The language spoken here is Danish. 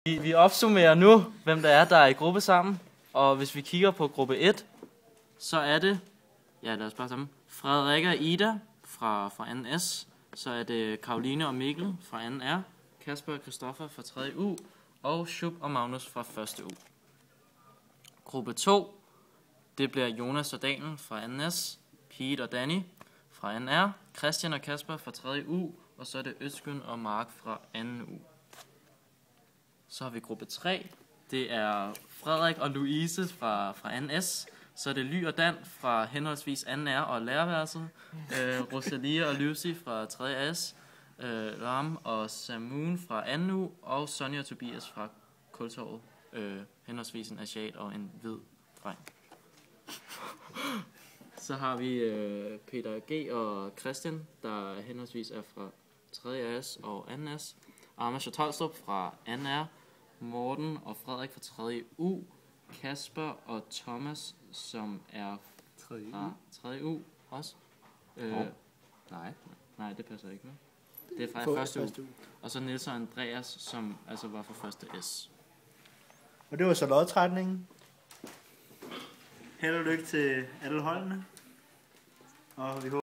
Vi opsummerer nu, hvem der er i gruppe sammen. Og hvis vi kigger på gruppe 1, så er det, ja lad os bare sammen, Frederikke og Ida fra 2. S. Så er det Karoline og Mikkel fra 2. R. Kasper og Christoffer fra 3. U. Og Shub og Magnus fra 1. U. Gruppe 2, det bliver Jonas og Daniel fra 2. S. Pete og Danny fra 2. R. Christian og Kasper fra 3. U. Og så er det Øsken og Mark fra 2. U. Så har vi gruppe 3. Det er Frederik og Louise fra 2. S. Så er det Ly og Dan fra henholdsvis 2. R og lærerværelset. Rosalie og Lucy fra 3. S. Ram og Samoon fra 2. U. Og Sonja og Tobias fra Kultorvet. Henholdsvis en asiat og en hvid dreng. Så har vi Peter G. og Christian, der henholdsvis er fra 3. S og 2. S. Anders og Tolstrup fra 2. R. Morten og Frederik fra 3. U. Kasper og Thomas, som er fra 3. U også. Nej, det passer ikke. Det er fra 1. U. Og så Niels og Andreas, som altså var fra 1. S. Og det var så lodtrækningen. Held og lykke til alle holdene. Og vi håber